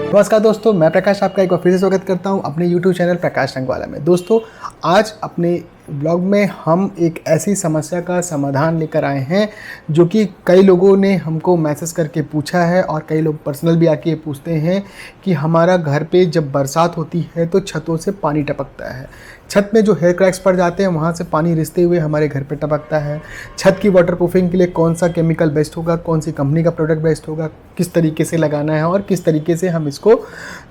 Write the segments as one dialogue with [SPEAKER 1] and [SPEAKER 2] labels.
[SPEAKER 1] नमस्कार दोस्तों, मैं प्रकाश आपका एक बार फिर से स्वागत करता हूं अपने YouTube चैनल प्रकाश रंगवाला में। दोस्तों, आज अपने ब्लॉग में हम एक ऐसी समस्या का समाधान लेकर आए हैं जो कि कई लोगों ने हमको मैसेज करके पूछा है और कई लोग पर्सनल भी आके पूछते हैं कि हमारा घर पे जब बरसात होती है तो छतों से पानी टपकता है। छत में जो हेयर क्रैक्स पड़ जाते हैं वहाँ से पानी रिसते हुए हमारे घर पे टपकता है। छत की वाटरप्रूफिंग के लिए कौन सा केमिकल बेस्ट होगा, कौन सी कंपनी का प्रोडक्ट बेस्ट होगा, किस तरीके से लगाना है और किस तरीके से हम इसको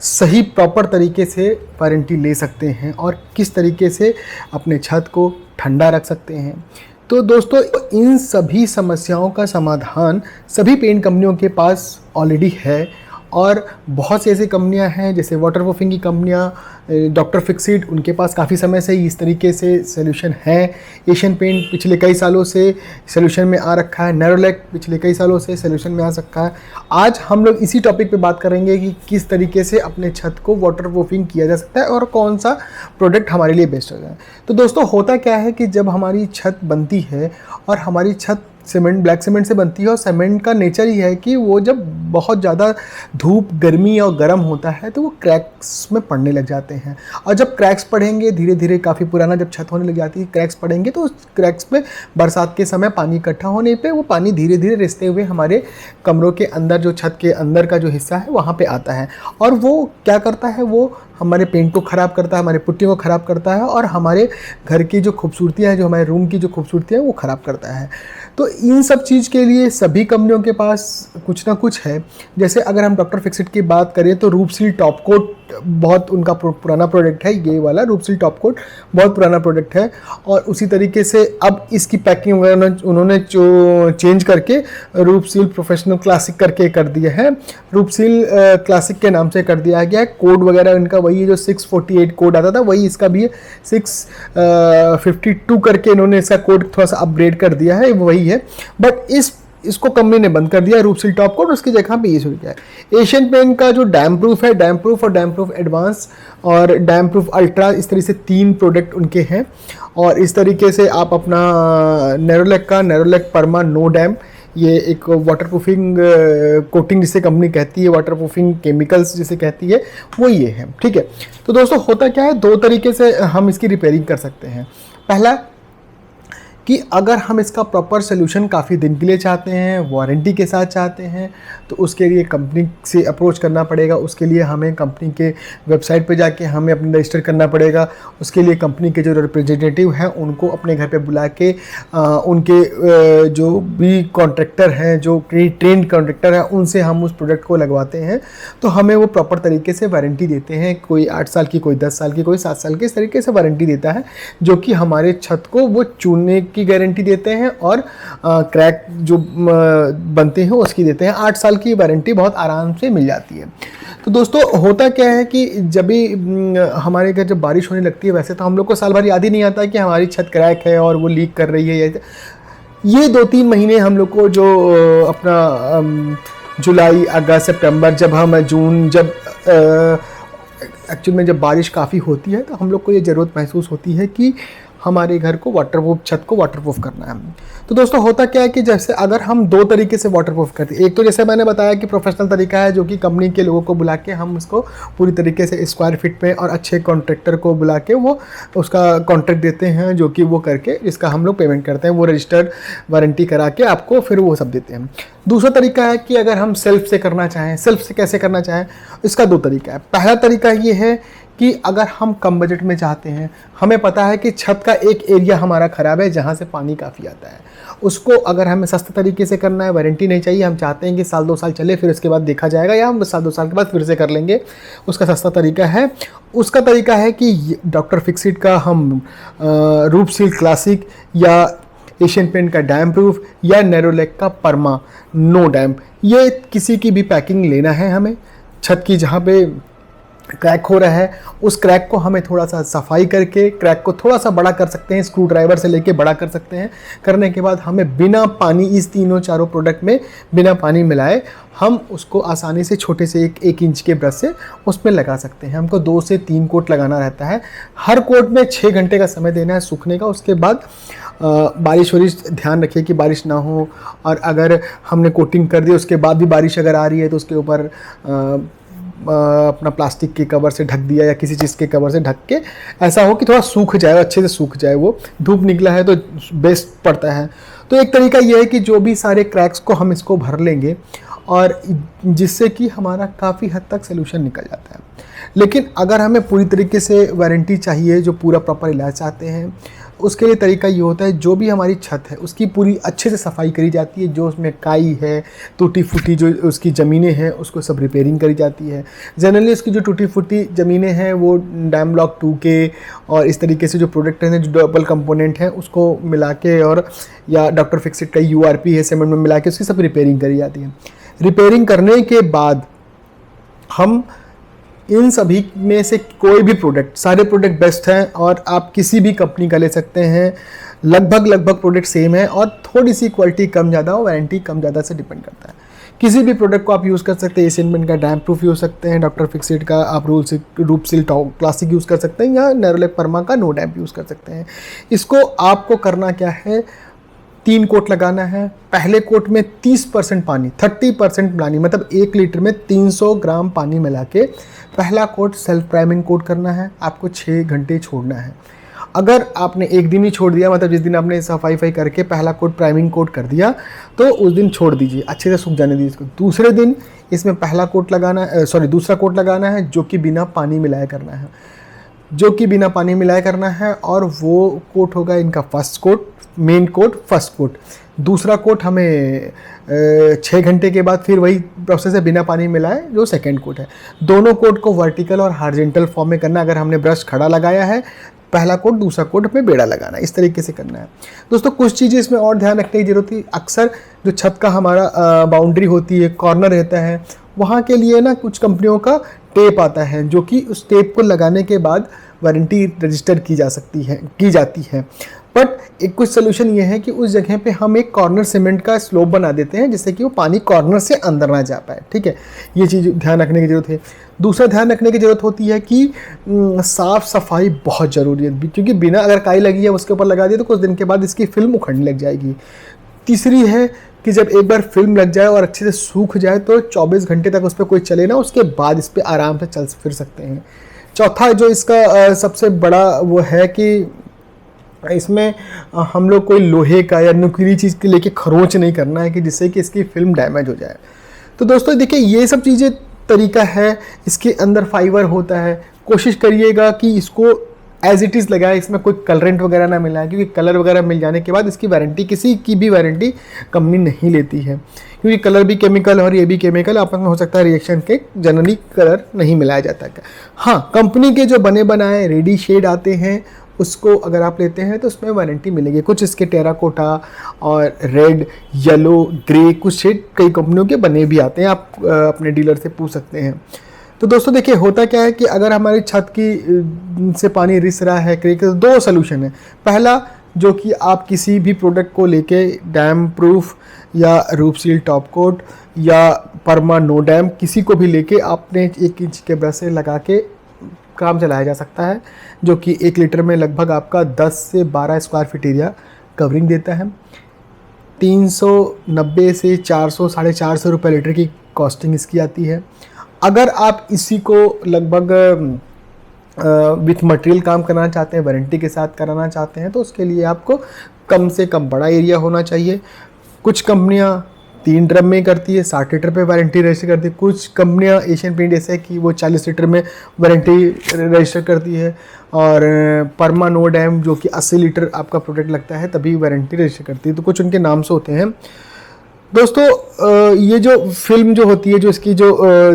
[SPEAKER 1] सही प्रॉपर तरीके से वारंटी ले सकते हैं और किस तरीके से अपने छत को ठंडा रख सकते हैं। तो दोस्तों, इन सभी समस्याओं का समाधान सभी पेंट कंपनियों के पास ऑलरेडी है और बहुत सी ऐसी कंपनियां हैं जैसे वाटरप्रूफिंग की कंपनियां, डॉक्टर फिक्सिट, उनके पास काफ़ी समय से इस तरीके से सॉल्यूशन है। एशियन पेंट पिछले कई सालों से सॉल्यूशन में आ रखा है। नेरोलैक पिछले कई सालों से सॉल्यूशन में आ सकता है। आज हम लोग इसी टॉपिक पे बात करेंगे कि किस तरीके से अपने छत को वाटरप्रूफिंग किया जा सकता है और कौन सा प्रोडक्ट हमारे लिए बेस्ट हो जाए। तो दोस्तों, होता क्या है कि जब हमारी छत बनती है और हमारी छत सीमेंट, ब्लैक सीमेंट से बनती है और सीमेंट का नेचर ही है कि वो जब बहुत ज़्यादा धूप, गर्मी और गर्म होता है तो वो क्रैक्स में पड़ने लग जाते हैं। और जब क्रैक्स पड़ेंगे धीरे धीरे, काफ़ी पुराना जब छत होने लग जाती है, क्रैक्स पड़ेंगे तो उस क्रैक्स में बरसात के समय पानी इकट्ठा होने पे वो पानी धीरे धीरे रिसते हुए हमारे कमरों के अंदर, जो छत के अंदर का जो हिस्सा है वहाँ पे आता है। और वो क्या करता है, वो हमारे पेंट को ख़राब करता है, हमारे पुट्टी को ख़राब करता है और हमारे घर की जो खूबसूरतियाँ हैं, जो हमारे रूम की जो खूबसूरतियाँ हैं वो ख़राब करता है। तो इन सब चीज़ के लिए सभी कंपनियों के पास कुछ ना कुछ है। जैसे अगर हम डॉक्टर फिक्सिट की बात करें तो रूपसील टॉप कोट बहुत उनका पुराना प्रोडक्ट है। ये वाला रूपसील टॉप कोट बहुत पुराना प्रोडक्ट है और उसी तरीके से अब इसकी पैकिंग वगैरह उन्होंने जो चेंज करके रूपसील प्रोफेशनल क्लासिक करके कर दिया है। रूपसील क्लासिक के नाम से कर दिया गया है। कोड वगैरह इनका वही है जो 648 कोड आता था, वही इसका भी है 652 करके इन्होंने इसका कोड थोड़ा सा अपग्रेड कर दिया है, वही है। बट इसको कंपनी ने बंद कर दिया रूपसील टॉप कोट, उसकी जगह पे ये हो गया है एशियन पेंट का जो डैम प्रूफ है, डैम प्रूफ और डैम प्रूफ एडवांस और डैम प्रूफ अल्ट्रा, इस तरीके से 3 प्रोडक्ट उनके हैं। और इस तरीके से आप अपना नेरोलैक का नेरोलैक परमा नो डैम, ये एक वाटरप्रूफिंग कोटिंग जिसे कंपनी कहती है, वाटरप्रूफिंग केमिकल्स जिसे कहती है, वो ये है। ठीक है, तो दोस्तों होता क्या है, 2 तरीके से हम इसकी रिपेयरिंग कर सकते हैं। पहला कि अगर हम इसका प्रॉपर सोल्यूशन काफ़ी दिन के लिए चाहते हैं, वारंटी के साथ चाहते हैं, तो उसके लिए कंपनी से अप्रोच करना पड़ेगा। उसके लिए हमें कंपनी के वेबसाइट पे जाके हमें अपना रजिस्टर करना पड़ेगा। उसके लिए कंपनी के जो रिप्रेजेंटेटिव हैं उनको अपने घर पे बुला के उनके जो भी कॉन्ट्रैक्टर हैं, जो ट्रेंड कॉन्ट्रैक्टर हैं, उनसे हम उस प्रोडक्ट को लगवाते हैं तो हमें वो प्रॉपर तरीके से वारंटी देते हैं। कोई 8 साल की, कोई 10 साल की, कोई 7 साल की, इस तरीके से वारंटी देता है जो कि हमारे छत को वो चूने की गारंटी देते हैं और क्रैक जो बनते हैं उसकी देते हैं। 8 साल की वारंटी बहुत आराम से मिल जाती है। तो दोस्तों, होता क्या है कि जब भी हमारे घर जब बारिश होने लगती है, वैसे तो हम लोग को साल भर याद ही नहीं आता कि हमारी छत क्रैक है और वो लीक कर रही है। ये 2-3 महीने हम लोग को जो अपना जुलाई, अगस्त, सितंबर, जब हम जून, जब एक्चुअल में जब बारिश काफ़ी होती है तो हम लोग को ये ज़रूरत महसूस होती है कि हमारे घर को वाटरप्रूफ, छत को वाटरप्रूफ करना है। तो दोस्तों, होता क्या है कि जैसे अगर हम 2 तरीके से वाटरप्रूफ करते हैं। एक तो जैसे मैंने बताया कि प्रोफेशनल तरीका है जो कि कंपनी के लोगों को बुला के हम उसको पूरी तरीके से स्क्वायर फीट पे और अच्छे कॉन्ट्रैक्टर को बुला के वो उसका कॉन्ट्रैक्ट देते हैं, जो कि वो करके जिसका हम लोग पेमेंट करते हैं, वो रजिस्टर्ड वारंटी करा के आपको फिर वो सब देते हैं। दूसरा तरीका है कि अगर हम सेल्फ से करना चाहें। सेल्फ से कैसे करना चाहें, इसका 2 तरीका है। पहला तरीका ये है कि अगर हम कम बजट में चाहते हैं, हमें पता है कि छत का एक एरिया हमारा ख़राब है जहाँ से पानी काफ़ी आता है, उसको अगर हमें सस्ते तरीके से करना है, वारंटी नहीं चाहिए, हम चाहते हैं कि साल 2 साल चले फिर उसके बाद देखा जाएगा, या हम साल 2 साल के बाद फिर से कर लेंगे, उसका सस्ता तरीका है। उसका तरीका है कि डॉक्टर फिक्सिट का हम रूपसील क्लासिक या एशियन पेंट का डैम प्रूफ या नेरोलैक का परमा नो डैम, ये किसी की भी पैकिंग लेना है हमें। छत की जहाँ पे क्रैक हो रहा है, उस क्रैक को हमें थोड़ा सा सफाई करके क्रैक को थोड़ा सा बड़ा कर सकते हैं, स्क्रू ड्राइवर से लेके बड़ा कर सकते हैं। करने के बाद हमें बिना पानी, इस तीनों चारों प्रोडक्ट में बिना पानी मिलाए हम उसको आसानी से छोटे से एक इंच के ब्रश से उसमें लगा सकते हैं। हमको 2 से 3 कोट लगाना रहता है। हर कोट में 6 घंटे का समय देना है सूखने का। उसके बाद बारिश वारिश ध्यान रखिए कि बारिश ना हो, और अगर हमने कोटिंग कर दी उसके बाद भी बारिश अगर आ रही है तो उसके ऊपर अपना प्लास्टिक के कवर से ढक दिया या किसी चीज़ के कवर से ढक के, ऐसा हो कि थोड़ा सूख जाए, अच्छे से सूख जाए। वो धूप निकला है तो बेस्ट पड़ता है। तो एक तरीका ये है कि जो भी सारे क्रैक्स को हम इसको भर लेंगे, और जिससे कि हमारा काफ़ी हद तक सोल्यूशन निकल जाता है। लेकिन अगर हमें पूरी तरीके से वारंटी चाहिए, जो पूरा प्रॉपर इलाज चाहते हैं, उसके लिए तरीका ये होता है, जो भी हमारी छत है उसकी पूरी अच्छे से सफाई करी जाती है। जो उसमें काई है, टूटी फूटी जो उसकी ज़मीनें हैं, उसको सब रिपेयरिंग करी जाती है। जनरली उसकी जो टूटी फूटी ज़मीनें हैं वो डैम ब्लॉक 2 के और इस तरीके से जो प्रोडक्ट हैं, जो डबल कंपोनेंट हैं, उसको मिला के, और या डॉक्टर फिक्सिट का URP है सीमेंट में मिला के उसकी सब रिपेयरिंग करी जाती है। रिपेयरिंग करने के बाद हम इन सभी में से कोई भी प्रोडक्ट, सारे प्रोडक्ट बेस्ट हैं और आप किसी भी कंपनी का ले सकते हैं। लगभग प्रोडक्ट सेम है और थोड़ी सी क्वालिटी कम ज़्यादा, वारंटी कम ज़्यादा से डिपेंड करता है। किसी भी प्रोडक्ट को आप यूज़ कर सकते हैं। एशियन पेंट का डैम्प प्रूफ यूज़ सकते हैं, डॉक्टर फिक्सिट का आप रूपसिल क्लासिक यूज़ कर सकते हैं, या नेरोलैक परमा का नो डैम्प यूज़ कर सकते हैं। इसको आपको करना क्या है, 3 कोट लगाना है। पहले कोट में 30% पानी, 30% पानी, मतलब 1 लीटर में 300 ग्राम पानी मिला के पहला कोट सेल्फ प्राइमिंग कोट करना है। आपको 6 घंटे छोड़ना है। अगर आपने एक दिन ही छोड़ दिया, मतलब जिस दिन आपने सफाई करके पहला कोट प्राइमिंग कोट कर दिया, तो उस दिन छोड़ दीजिए, अच्छे से सूख जाने दीजिए इसको। दूसरे दिन इसमें पहला कोट लगाना दूसरा कोट लगाना है, जो कि बिना पानी मिलाए करना है, और वो कोट होगा इनका first coat, main coat, first coat. दूसरा कोट हमें 6 घंटे के बाद फिर वही प्रोसेस है, बिना पानी मिलाए, जो सेकंड कोट है। दोनों कोट को वर्टिकल और हॉरिजॉन्टल फॉर्म में करना। अगर हमने ब्रश खड़ा लगाया है, पहला कोट, दूसरा कोट हमें बेड़ा लगाना है, इस तरीके से करना है। दोस्तों कुछ चीज़ें इसमें और ध्यान रखने की जरूरत है। अक्सर जो छत का हमारा बाउंड्री होती है, कॉर्नर रहता है, वहाँ के लिए ना कुछ कंपनियों का टेप आता है, जो कि उस टेप को लगाने के बाद वारंटी रजिस्टर की जाती है। बट एक कुछ सोल्यूशन ये है कि उस जगह पे हम एक कॉर्नर सीमेंट का स्लोप बना देते हैं, जिससे कि वो पानी कॉर्नर से अंदर ना जा पाए। ठीक है, ये चीज़ ध्यान रखने की ज़रूरत है। दूसरा ध्यान रखने की ज़रूरत होती है कि साफ़ सफाई बहुत ज़रूरी है, क्योंकि बिना अगर काई लगी है उसके ऊपर लगा दिया तो कुछ दिन के बाद इसकी फिल्म उखड़ने लग जाएगी। तीसरी है कि जब एक बार फिल्म लग जाए और अच्छे से सूख जाए तो 24 घंटे तक उस पर कोई चले ना, उसके बाद इस पर आराम से चल फिर सकते हैं। चौथा जो इसका सबसे बड़ा वो है कि इसमें हम लोग कोई लोहे का या नुकीली चीज़ के लेके खरोंच नहीं करना है कि जिससे कि इसकी फिल्म डैमेज हो जाए। तो दोस्तों देखिए, ये सब चीज़ें तरीका है। इसके अंदर फाइबर होता है, कोशिश करिएगा कि इसको एज इट इज़ लगाए, इसमें कोई कलरेंट वगैरह ना मिलाए, क्योंकि कलर वगैरह मिल जाने के बाद इसकी वारंटी, किसी की भी वारंटी कंपनी नहीं लेती है, क्योंकि कलर भी केमिकल और ये भी केमिकल, आपस में हो सकता है रिएक्शन के, जनरली कलर नहीं मिलाया जाता है। हाँ, कंपनी के जो बने बनाए रेडी शेड आते हैं, उसको अगर आप लेते हैं तो उसमें वारंटी मिलेगी। कुछ इसके टेराकोटा और रेड, येलो, ग्रे, कुछ शेड कई कंपनियों के बने भी आते हैं, आप अपने डीलर से पूछ सकते हैं। तो दोस्तों देखिए, होता क्या है कि अगर हमारी छत की से पानी रिस रहा है, क्रेक, 2 सोल्यूशन है। पहला, जो कि आप किसी भी प्रोडक्ट को लेके डैम प्रूफ या रूपसील टॉप कोट या परमा नो डैम, किसी को भी लेके आपने 1 इंच के ब्रश से लगा के काम चलाया जा सकता है, जो कि 1 लीटर में लगभग आपका 10 से 12 स्क्वायर फीट एरिया कवरिंग देता है। 390 से 400, 450 रुपये लीटर की कॉस्टिंग इसकी आती है। अगर आप इसी को लगभग विथ मटेरियल काम कराना चाहते हैं, वारंटी के साथ कराना चाहते हैं, तो उसके लिए आपको कम से कम बड़ा एरिया होना चाहिए। कुछ कंपनियां 3 ड्रम में करती है, 60 लीटर पे वारंटी रजिस्टर करती है। कुछ कंपनियां एशियन पेंट ऐसे है कि वो 40 लीटर में वारंटी रजिस्टर करती है, और परमा नो डैम जो कि 80 लीटर आपका प्रोडक्ट लगता है तभी वारंटी रजिस्टर करती है। तो कुछ उनके नाम से होते हैं। दोस्तों ये जो फिल्म जो होती है, जो इसकी जो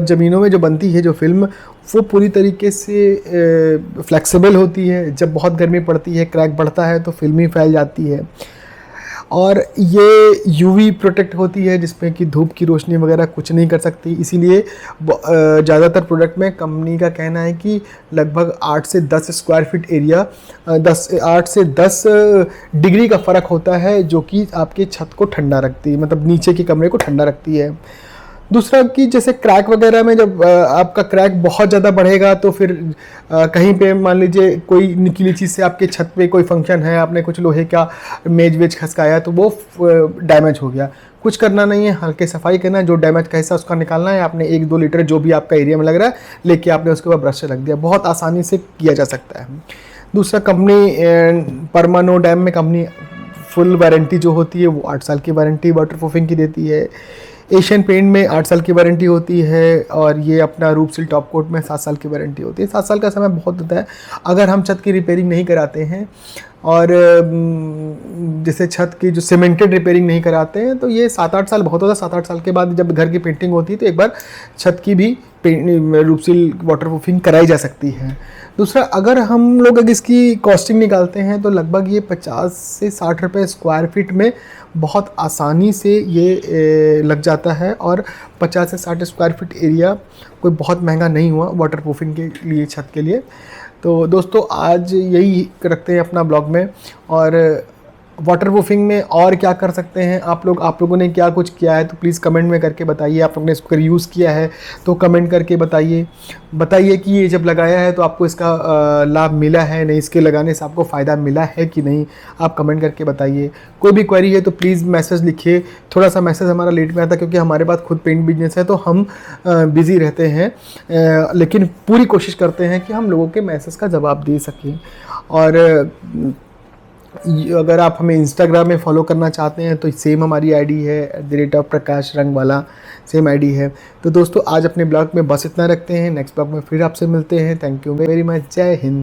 [SPEAKER 1] ज़मीनों में जो बनती है जो फिल्म, वो पूरी तरीके से फ्लेक्सिबल होती है। जब बहुत गर्मी पड़ती है, क्रैक बढ़ता है, तो फिल्म ही फैल जाती है। और ये यूवी प्रोटेक्ट होती है, जिसमें कि धूप की रोशनी वगैरह कुछ नहीं कर सकती। इसीलिए ज़्यादातर प्रोडक्ट में कंपनी का कहना है कि लगभग 8 से 10 स्क्वायर फीट एरिया 8 से 10 डिग्री का फ़र्क होता है, जो कि आपके छत को ठंडा रखती है, मतलब नीचे के कमरे को ठंडा रखती है। दूसरा कि जैसे क्रैक वगैरह में जब आपका क्रैक बहुत ज़्यादा बढ़ेगा तो फिर कहीं पे मान लीजिए कोई निकीली चीज़ से आपके छत पे कोई फंक्शन है, आपने कुछ लोहे का मेज वेज खसकाया तो वो डैमेज हो गया। कुछ करना नहीं है, हल्के सफाई करना है, जो डैमेज का हिस्सा उसका निकालना है। आपने 1-2 लीटर जो भी आपका एरिया में लग रहा है लेके आपने उसके बाद ब्रश से रख दिया, बहुत आसानी से किया जा सकता है। दूसरा, कंपनी परमानो डैम में कंपनी फुल वारंटी जो होती है वो 8 साल की वारंटी वाटर प्रूफिंग की देती है। एशियन पेंट में 8 साल की वारंटी होती है, और ये अपना रूप सिल टॉप कोट में 7 साल की वारंटी होती है। 7 साल का समय बहुत होता है अगर हम छत की रिपेयरिंग नहीं कराते हैं, और जैसे छत की जो सीमेंटेड रिपेयरिंग नहीं कराते हैं तो ये 7-8 साल बहुत होता है। 7-8 साल के बाद जब घर की पेंटिंग होती है तो एक बार छत की भी रूप सिल वाटर प्रूफिंग कराई जा सकती है। दूसरा, अगर हम लोग अगर इसकी कॉस्टिंग निकालते हैं तो लगभग ये 50 से 60 रुपये स्क्वायर फीट में बहुत आसानी से ये लग जाता है, और 50 से 60 स्क्वायर फीट एरिया कोई बहुत महंगा नहीं हुआ वाटर प्रूफिंग के लिए, छत के लिए। तो दोस्तों आज यही रखते हैं अपना ब्लॉग में, और वाटर प्रूफिंग में और क्या कर सकते हैं आप लोगों ने क्या कुछ किया है तो प्लीज़ कमेंट में करके बताइए। आप लोगों ने इसको यूज़ किया है तो कमेंट करके बताइए कि ये जब लगाया है तो आपको इसका लाभ मिला है नहीं, इसके लगाने से आपको फ़ायदा मिला है कि नहीं, आप कमेंट करके बताइए। कोई भी क्वेरी है तो प्लीज़ मैसेज लिखिए। थोड़ा सा मैसेज हमारा लेट में आता है क्योंकि हमारे पास खुद पेंट बिजनेस है तो हम बिज़ी रहते हैं, लेकिन पूरी कोशिश करते हैं कि हम लोगों के मैसेज का जवाब दे सकें। और अगर आप हमें इंस्टाग्राम में फॉलो करना चाहते हैं तो सेम हमारी आईडी है @प्रकाश रंगवाला, सेम आईडी है। तो दोस्तों आज अपने ब्लॉग में बस इतना रखते हैं, नेक्स्ट ब्लॉग में फिर आपसे मिलते हैं। थैंक यू वेरी मच, जय हिंद।